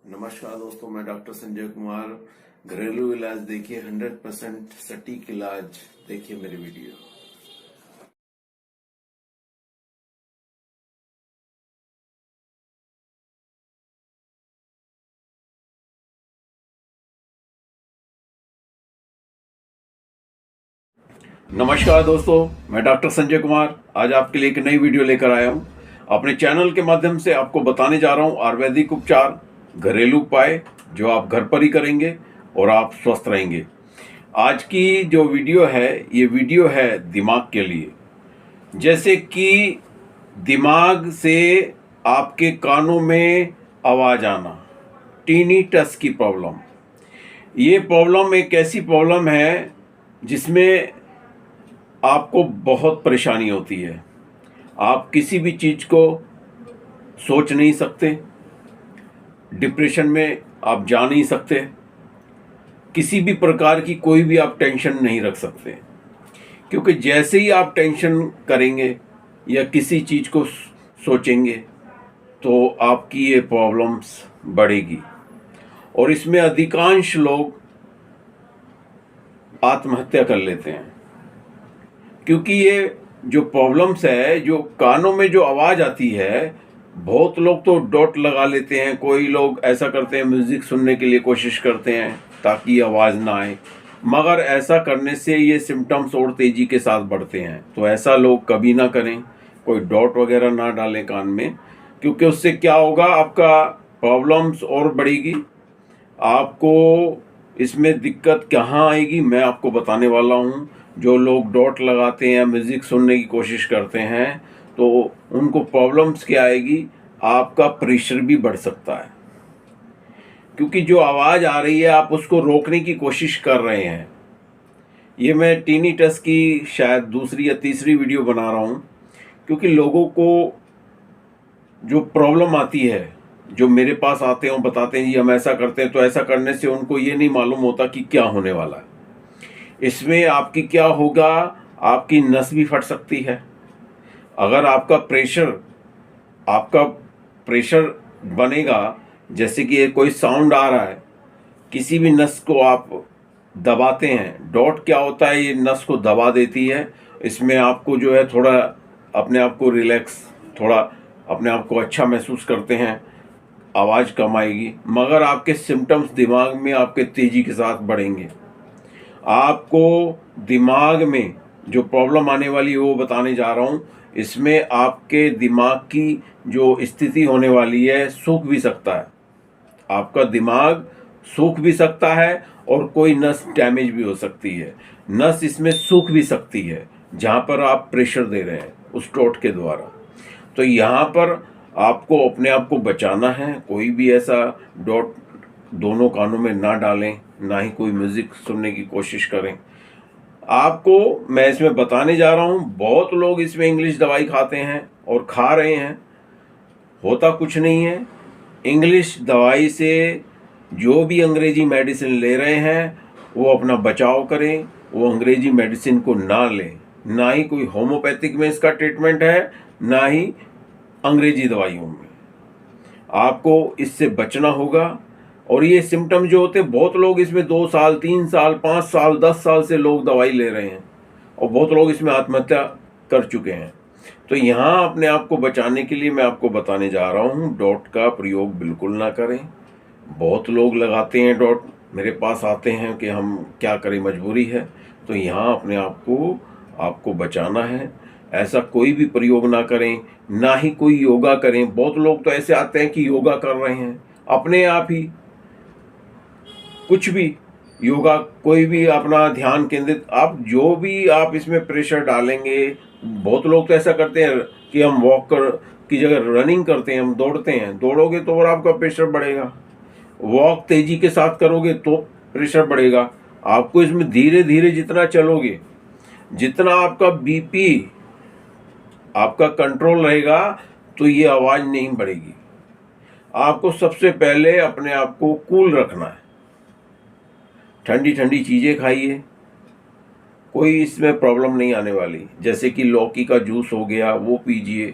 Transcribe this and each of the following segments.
नमस्कार दोस्तों, मैं डॉक्टर संजय कुमार। घरेलू इलाज देखिए, 100% सटीक इलाज देखिए मेरी वीडियो। नमस्कार दोस्तों, मैं डॉक्टर संजय कुमार आज आपके लिए एक नई वीडियो लेकर आया हूं। अपने चैनल के माध्यम से आपको बताने जा रहा हूं आयुर्वेदिक उपचार, घरेलू उपाय जो आप घर पर ही करेंगे और आप स्वस्थ रहेंगे। आज की जो वीडियो है, ये वीडियो है दिमाग के लिए। जैसे कि दिमाग से आपके कानों में आवाज़ आना, टिनिटस की प्रॉब्लम। ये प्रॉब्लम एक ऐसी प्रॉब्लम है जिसमें आपको बहुत परेशानी होती है। आप किसी भी चीज़ को सोच नहीं सकते, डिप्रेशन में आप जा नहीं सकते, किसी भी प्रकार की कोई भी आप टेंशन नहीं रख सकते, क्योंकि जैसे ही आप टेंशन करेंगे या किसी चीज़ को सोचेंगे तो आपकी ये प्रॉब्लम्स बढ़ेगी। और इसमें अधिकांश लोग आत्महत्या कर लेते हैं, क्योंकि ये जो प्रॉब्लम्स है, जो कानों में जो आवाज़ आती है, बहुत लोग तो डॉट लगा लेते हैं। कोई लोग ऐसा करते हैं, म्यूज़िक सुनने के लिए कोशिश करते हैं ताकि आवाज़ ना आए, मगर ऐसा करने से ये सिम्टम्स और तेज़ी के साथ बढ़ते हैं। तो ऐसा लोग कभी ना करें, कोई डॉट वगैरह ना डालें कान में, क्योंकि उससे क्या होगा, आपका प्रॉब्लम्स और बढ़ेगी। आपको इसमें दिक्कत कहाँ आएगी मैं आपको बताने वाला हूँ। जो लोग डॉट लगाते हैं, म्यूज़िक सुनने की कोशिश करते हैं, तो उनको प्रॉब्लम्स क्या आएगी, आपका प्रेशर भी बढ़ सकता है, क्योंकि जो आवाज़ आ रही है आप उसको रोकने की कोशिश कर रहे हैं। ये मैं टिनिटस की शायद दूसरी या तीसरी वीडियो बना रहा हूँ, क्योंकि लोगों को जो प्रॉब्लम आती है, जो मेरे पास आते हैं, वो बताते हैं जी हम ऐसा करते हैं, तो ऐसा करने से उनको ये नहीं मालूम होता कि क्या होने वाला है। इसमें आपकी क्या होगा, आपकी नस भी फट सकती है। अगर आपका प्रेशर बनेगा, जैसे कि कोई साउंड आ रहा है, किसी भी नस को आप दबाते हैं, डॉट क्या होता है, ये नस को दबा देती है। इसमें आपको जो है थोड़ा अपने आप को रिलैक्स, थोड़ा अपने आप को अच्छा महसूस करते हैं, आवाज़ कम आएगी, मगर आपके सिम्टम्स दिमाग में आपके तेज़ी के साथ बढ़ेंगे। आपको दिमाग में जो प्रॉब्लम आने वाली है वो बताने जा रहा हूँ। इसमें आपके दिमाग की जो स्थिति होने वाली है, सूख भी सकता है, आपका दिमाग सूख भी सकता है, और कोई नस डैमेज भी हो सकती है। नस इसमें सूख भी सकती है जहाँ पर आप प्रेशर दे रहे हैं उस डॉट के द्वारा। तो यहाँ पर आपको अपने आप को बचाना है। कोई भी ऐसा डॉट दोनों कानों में ना डालें, ना ही कोई म्यूज़िक सुनने की कोशिश करें। आपको मैं इसमें बताने जा रहा हूँ, बहुत लोग इसमें इंग्लिश दवाई खाते हैं और खा रहे हैं, होता कुछ नहीं है। इंग्लिश दवाई से जो भी अंग्रेजी मेडिसिन ले रहे हैं वो अपना बचाव करें, वो अंग्रेजी मेडिसिन को ना लें। ना ही कोई होम्योपैथिक में इसका ट्रीटमेंट है, ना ही अंग्रेजी दवाइयों में। आपको इससे बचना होगा। और ये सिम्टम जो होते हैं, बहुत लोग इसमें 2 साल 3 साल 5 साल 10 साल से लोग दवाई ले रहे हैं, और बहुत लोग इसमें आत्महत्या कर चुके हैं। तो यहाँ अपने आप को बचाने के लिए मैं आपको बताने जा रहा हूँ, डॉट का प्रयोग बिल्कुल ना करें। बहुत लोग लगाते हैं डॉट, मेरे पास आते हैं कि हम क्या करें, मजबूरी है। तो यहाँ अपने आप को आपको बचाना है। ऐसा कोई भी प्रयोग ना करें, ना ही कोई योगा करें। बहुत लोग तो ऐसे आते हैं कि योगा कर रहे हैं अपने आप ही, कुछ भी योगा, कोई भी अपना ध्यान केंद्रित, आप जो भी आप इसमें प्रेशर डालेंगे। बहुत लोग तो ऐसा करते हैं कि हम वॉक कर की जगह रनिंग करते हैं, हम दौड़ते हैं। दौड़ोगे तो और आपका प्रेशर बढ़ेगा, वॉक तेजी के साथ करोगे तो प्रेशर बढ़ेगा। आपको इसमें धीरे धीरे जितना चलोगे, जितना आपका बीपी आपका कंट्रोल रहेगा, तो ये आवाज़ नहीं बढ़ेगी। आपको सबसे पहले अपने आप को कूल रखना है। ठंडी ठंडी चीज़ें खाइए, कोई इसमें प्रॉब्लम नहीं आने वाली। जैसे कि लौकी का जूस हो गया, वो पीजिए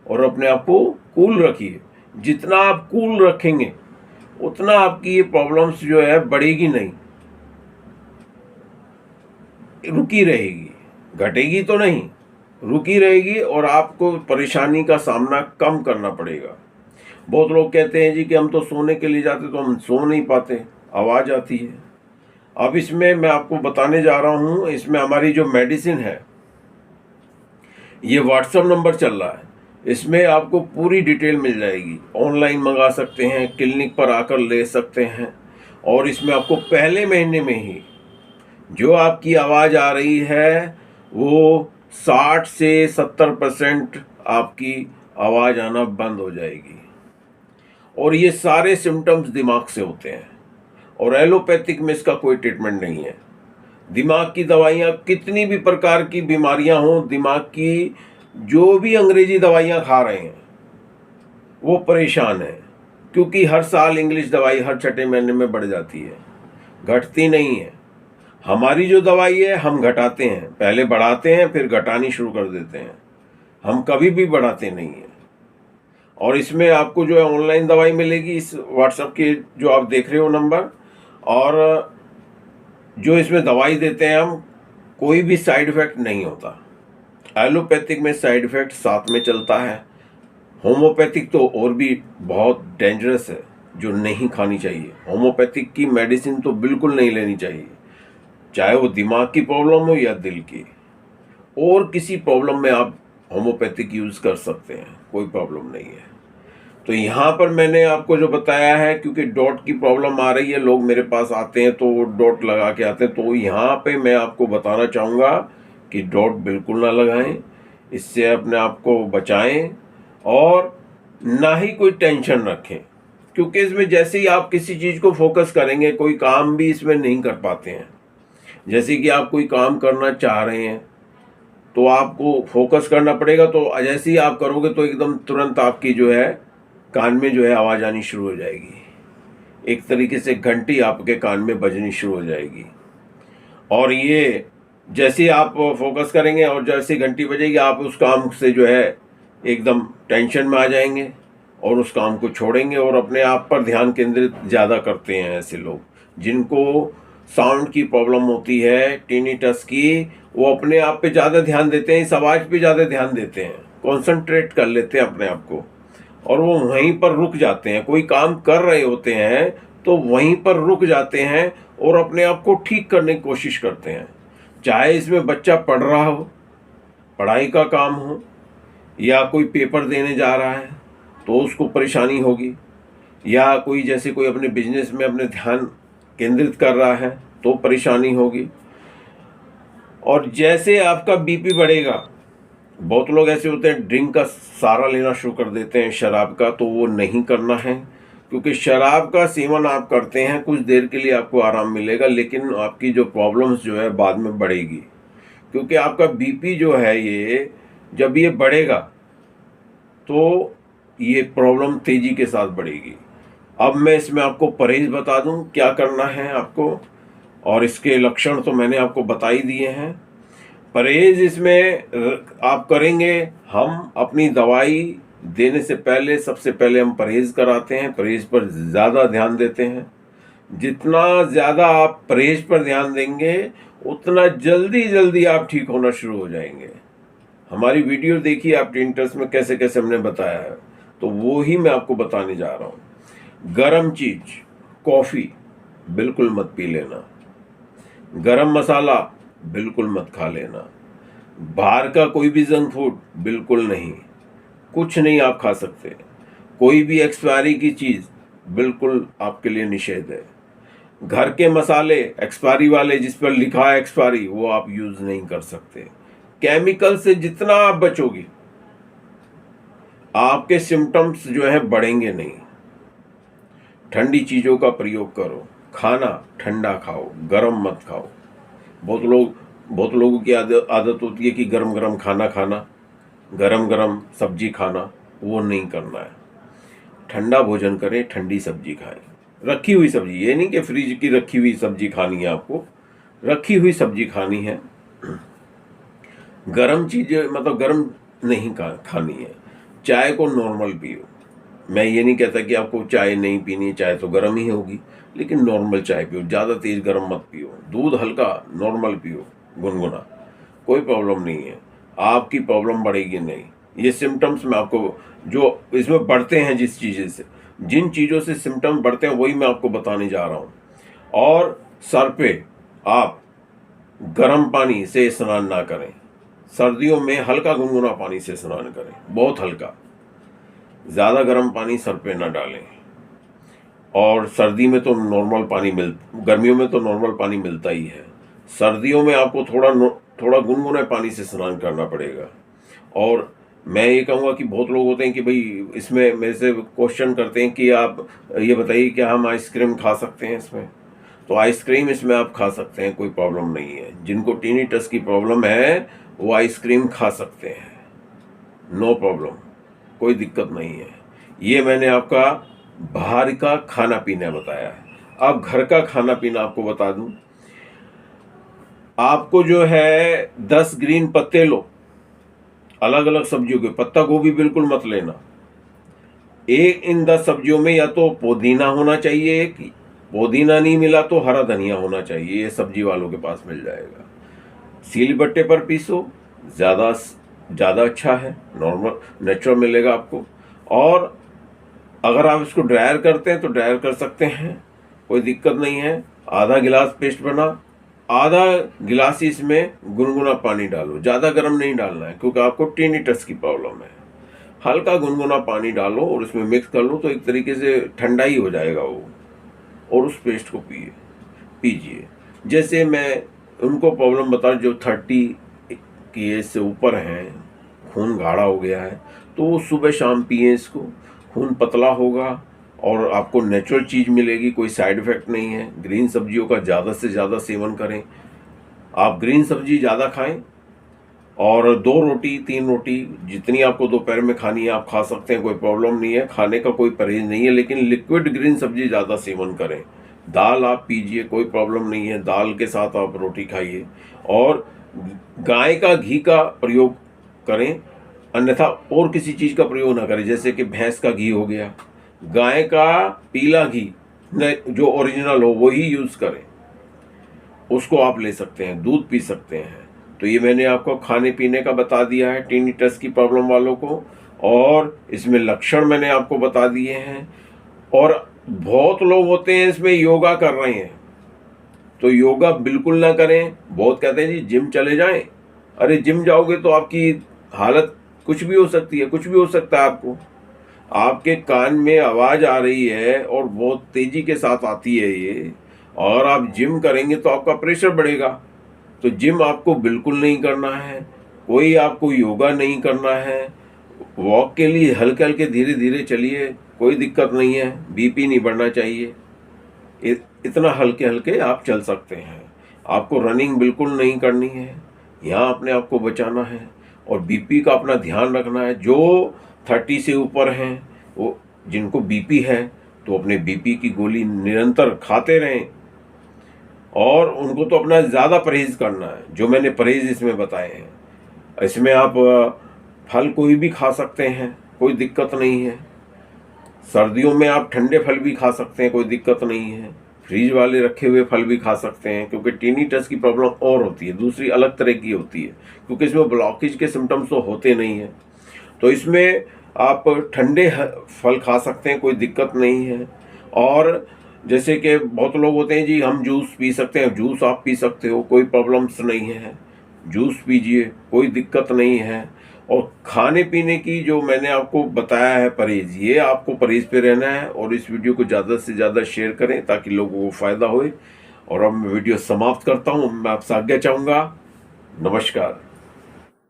और अपने आप को कूल रखिए। जितना आप कूल रखेंगे, उतना आपकी ये प्रॉब्लम्स जो है बढ़ेगी नहीं, रुकी रहेगी, घटेगी तो नहीं, रुकी रहेगी और आपको परेशानी का सामना कम करना पड़ेगा। बहुत लोग कहते हैं जी कि हम तो सोने के लिए जाते तो हम सो नहीं पाते, आवाज़ आती है। अब इसमें मैं आपको बताने जा रहा हूँ, इसमें हमारी जो मेडिसिन है, ये व्हाट्सएप नंबर चल रहा है, इसमें आपको पूरी डिटेल मिल जाएगी। ऑनलाइन मंगा सकते हैं, क्लिनिक पर आकर ले सकते हैं। और इसमें आपको पहले महीने में ही जो आपकी आवाज़ आ रही है वो 60 से 70% आपकी आवाज़ आना बंद हो जाएगी। और ये सारे सिम्टम्स दिमाग से होते हैं, और एलोपैथिक में इसका कोई ट्रीटमेंट नहीं है। दिमाग की दवाइयाँ, कितनी भी प्रकार की बीमारियां हों, दिमाग की जो भी अंग्रेजी दवाइयाँ खा रहे हैं वो परेशान है, क्योंकि हर साल इंग्लिश दवाई हर छठे महीने में बढ़ जाती है, घटती नहीं है। हमारी जो दवाई है हम घटाते हैं, पहले बढ़ाते हैं फिर घटानी शुरू कर देते हैं, हम कभी भी बढ़ाते नहीं हैं। और इसमें आपको जो है ऑनलाइन दवाई मिलेगी, इस व्हाट्सएप के जो आप देख रहे हो नंबर, और जो इसमें दवाई देते हैं हम, कोई भी साइड इफ़ेक्ट नहीं होता। एलोपैथिक में साइड इफ़ेक्ट साथ में चलता है, होम्योपैथिक तो और भी बहुत डेंजरस है, जो नहीं खानी चाहिए। होम्योपैथिक की मेडिसिन तो बिल्कुल नहीं लेनी चाहिए, चाहे वो दिमाग की प्रॉब्लम हो या दिल की। और किसी प्रॉब्लम में आप होम्योपैथिक यूज़ कर सकते हैं, कोई प्रॉब्लम नहीं है। तो यहाँ पर मैंने आपको जो बताया है, क्योंकि डॉट की प्रॉब्लम आ रही है, लोग मेरे पास आते हैं तो वो डॉट लगा के आते हैं, तो यहाँ पे मैं आपको बताना चाहूँगा कि डॉट बिल्कुल ना लगाएं, इससे अपने आप को बचाएं और ना ही कोई टेंशन रखें। क्योंकि इसमें जैसे ही आप किसी चीज़ को फोकस करेंगे, कोई काम भी इसमें नहीं कर पाते हैं। जैसे कि आप कोई काम करना चाह रहे हैं तो आपको फोकस करना पड़ेगा, तो जैसे ही आप करोगे तो एकदम तुरंत आपकी जो है कान में जो है आवाज़ आनी शुरू हो जाएगी, एक तरीके से घंटी आपके कान में बजनी शुरू हो जाएगी। और ये जैसे ही आप फोकस करेंगे और जैसे घंटी बजेगी, आप उस काम से जो है एकदम टेंशन में आ जाएंगे और उस काम को छोड़ेंगे और अपने आप पर ध्यान केंद्रित ज़्यादा करते हैं। ऐसे लोग जिनको साउंड की प्रॉब्लम होती है, टिनिटस की, वो अपने आप पे ज़्यादा ध्यान देते हैं, इस आवाज़ पे ज़्यादा ध्यान देते हैं, कॉन्सेंट्रेट कर लेते हैं अपने आप को, और वो वहीं पर रुक जाते हैं। कोई काम कर रहे होते हैं तो वहीं पर रुक जाते हैं और अपने आप को ठीक करने की कोशिश करते हैं। चाहे इसमें बच्चा पढ़ रहा हो, पढ़ाई का काम हो, या कोई पेपर देने जा रहा है तो उसको परेशानी होगी, या कोई जैसे कोई अपने बिजनेस में अपने ध्यान केंद्रित कर रहा है तो परेशानी होगी। और जैसे आपका बीपी बढ़ेगा, बहुत लोग ऐसे होते हैं ड्रिंक का सहारा लेना शुरू कर देते हैं, शराब का, तो वो नहीं करना है। क्योंकि शराब का सेवन आप करते हैं, कुछ देर के लिए आपको आराम मिलेगा, लेकिन आपकी जो प्रॉब्लम्स जो है बाद में बढ़ेगी। क्योंकि आपका बीपी जो है, ये जब ये बढ़ेगा तो ये प्रॉब्लम तेज़ी के साथ बढ़ेगी। अब मैं इसमें आपको परहेज बता दूं क्या करना है आपको, और इसके लक्षण तो मैंने आपको बता ही दिए हैं। परहेज इसमें आप करेंगे, हम अपनी दवाई देने से पहले सबसे पहले हम परहेज कराते हैं, परहेज पर ज़्यादा ध्यान देते हैं। जितना ज़्यादा आप परहेज पर ध्यान देंगे उतना जल्दी जल्दी आप ठीक होना शुरू हो जाएंगे। हमारी वीडियो देखिए आप टिनिटस में कैसे कैसे हमने बताया है, तो वो ही मैं आपको बताने जा रहा हूँ। गरम चीज़, कॉफ़ी बिल्कुल मत पी लेना, गरम मसाला बिल्कुल मत खा लेना, बाहर का कोई भी जंक फूड बिल्कुल नहीं, कुछ नहीं आप खा सकते। कोई भी एक्सपायरी की चीज़ बिल्कुल आपके लिए निषेध है। घर के मसाले एक्सपायरी वाले, जिस पर लिखा है एक्सपायरी, वो आप यूज़ नहीं कर सकते। केमिकल से जितना आप बचोगे, आपके सिम्टम्स जो है बढ़ेंगे नहीं। ठंडी चीज़ों का प्रयोग करो, खाना ठंडा खाओ, गरम मत खाओ। बहुत लोगों की आदत होती है कि गरम गरम खाना खाना, गरम गरम सब्जी खाना, वो नहीं करना है। ठंडा भोजन करें, ठंडी सब्जी खाएं, रखी हुई सब्जी, ये नहीं कि फ्रिज की रखी हुई सब्जी खानी है, आपको रखी हुई सब्जी खानी है। गरम चीज़ें मतलब गरम नहीं खानी है। चाय को नॉर्मल पियो, मैं ये नहीं कहता कि आपको चाय नहीं पीनी, चाय तो गर्म ही होगी, लेकिन नॉर्मल चाय पियो, ज़्यादा तेज़ गर्म मत पियो। दूध हल्का नॉर्मल पियो, गुनगुना, कोई प्रॉब्लम नहीं है, आपकी प्रॉब्लम बढ़ेगी नहीं। ये सिम्टम्स मैं आपको जो इसमें बढ़ते हैं, जिन चीज़ों से सिम्टम्स बढ़ते हैं वही मैं आपको बताने जा रहा हूँ। और सर पे आप गर्म पानी से स्नान ना करें, सर्दियों में हल्का गुनगुना पानी से स्नान करें, बहुत हल्का, ज़्यादा गर्म पानी सर पे ना डालें। और सर्दी में तो गर्मियों में तो नॉर्मल पानी मिलता ही है, सर्दियों में आपको थोड़ा गुनगुने पानी से स्नान करना पड़ेगा। और मैं ये कहूँगा कि बहुत लोग होते हैं कि भाई इसमें मेरे से क्वेश्चन करते हैं कि आप ये बताइए क्या हम आइसक्रीम खा सकते हैं इसमें? तो आइसक्रीम इसमें आप खा सकते हैं, कोई प्रॉब्लम नहीं है। जिनको टिनिटस की प्रॉब्लम है वो आइसक्रीम खा सकते हैं, नो प्रॉब्लम, कोई दिक्कत नहीं है। ये मैंने आपका बाहर का खाना पीना बताया है। अब घर का खाना पीना आपको बता दूं। आपको जो है 10 ग्रीन पत्ते लो, अलग अलग सब्जियों के। पत्ता गोभी बिल्कुल मत लेना। इन 10 सब्जियों में या तो पुदीना होना चाहिए, एक पुदीना नहीं मिला तो हरा धनिया होना चाहिए, ये सब्जी वालों के पास मिल जाएगा। सील-बट्टे पर पीसो, ज़्यादा अच्छा है, नॉर्मल नेचुरल मिलेगा आपको। और अगर आप इसको ड्रायर करते हैं तो ड्रायर कर सकते हैं, कोई दिक्कत नहीं है। आधा गिलास पेस्ट बना, आधा गिलास इसमें गुनगुना पानी डालो, ज़्यादा गर्म नहीं डालना है क्योंकि आपको टिनिटस की प्रॉब्लम है। हल्का गुनगुना पानी डालो और उसमें मिक्स कर लो, तो एक तरीके से ठंडा ही हो जाएगा वो, और उस पेस्ट को पीजिए। जैसे मैं उनको प्रॉब्लम बता, जो 30 की एज से ऊपर हैं, खून गाढ़ा हो गया है, तो वो सुबह शाम पिए इसको, खून पतला होगा और आपको नेचुरल चीज़ मिलेगी, कोई साइड इफ़ेक्ट नहीं है। ग्रीन सब्जियों का ज़्यादा से ज़्यादा सेवन करें, आप ग्रीन सब्जी ज़्यादा खाएं। और 2 रोटी 3 रोटी जितनी आपको दोपहर में खानी है आप खा सकते हैं, कोई प्रॉब्लम नहीं है, खाने का कोई परहेज नहीं है, लेकिन लिक्विड ग्रीन सब्जी ज़्यादा सेवन करें। दाल आप पीजिए, कोई प्रॉब्लम नहीं है, दाल के साथ आप रोटी खाइए। और गाय का घी का प्रयोग करें, अन्यथा और किसी चीज़ का प्रयोग ना करें। जैसे कि भैंस का घी हो गया, गाय का पीला घी जो ओरिजिनल हो वही यूज़ करें, उसको आप ले सकते हैं, दूध पी सकते हैं। तो ये मैंने आपको खाने पीने का बता दिया है टिनिटस की प्रॉब्लम वालों को, और इसमें लक्षण मैंने आपको बता दिए हैं। और बहुत लोग होते हैं इसमें योगा कर रहे हैं, तो योगा बिल्कुल ना करें। बहुत कहते हैं जी जिम चले जाएं, अरे जिम जाओगे तो आपकी हालत कुछ भी हो सकती है, कुछ भी हो सकता है आपको। आपके कान में आवाज़ आ रही है और बहुत तेज़ी के साथ आती है ये, और आप जिम करेंगे तो आपका प्रेशर बढ़ेगा। तो जिम आपको बिल्कुल नहीं करना है, कोई आपको योगा नहीं करना है। वॉक के लिए हल्के हल्के धीरे धीरे चलिए, कोई दिक्कत नहीं है, बीपी नहीं बढ़ना चाहिए, इतना हल्के हल्के आप चल सकते हैं। आपको रनिंग बिल्कुल नहीं करनी है, यहाँ अपने आप को बचाना है और बीपी का अपना ध्यान रखना है। जो 30 से ऊपर हैं, वो जिनको बीपी है तो अपने बीपी की गोली निरंतर खाते रहें, और उनको तो अपना ज़्यादा परहेज़ करना है, जो मैंने परहेज़ इसमें बताए हैं। इसमें आप फल कोई भी खा सकते हैं, कोई दिक्कत नहीं है। सर्दियों में आप ठंडे फल भी खा सकते हैं, कोई दिक्कत नहीं है। फ्रीज वाले रखे हुए फल भी खा सकते हैं, क्योंकि टिनिटस की प्रॉब्लम और होती है, दूसरी अलग तरह की होती है, क्योंकि इसमें ब्लॉकेज के सिम्टम्स तो होते नहीं हैं। तो इसमें आप ठंडे फल खा सकते हैं, कोई दिक्कत नहीं है। और जैसे कि बहुत लोग होते हैं जी हम जूस पी सकते हैं, जूस आप पी सकते हो, कोई प्रॉब्लम्स नहीं है, जूस पीजिए, कोई दिक्कत नहीं है। और खाने पीने की जो मैंने आपको बताया है परहेज़, ये आपको परहेज़ पे रहना है। और इस वीडियो को ज़्यादा से ज़्यादा शेयर करें ताकि लोगों को फ़ायदा होए। और अब मैं वीडियो समाप्त करता हूँ, मैं आपसे आज्ञा चाहूँगा। नमस्कार।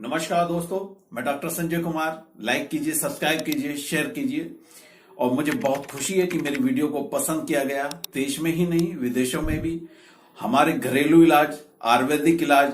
नमस्कार दोस्तों, मैं डॉक्टर संजय कुमार। लाइक कीजिए, सब्सक्राइब कीजिए, शेयर कीजिए। और मुझे बहुत खुशी है कि मेरी वीडियो को पसंद किया गया, देश में ही नहीं विदेशों में भी। हमारे घरेलू इलाज, आयुर्वेदिक इलाज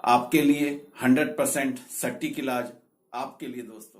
आपके लिए 100% सटीक इलाज आपके लिए दोस्तों।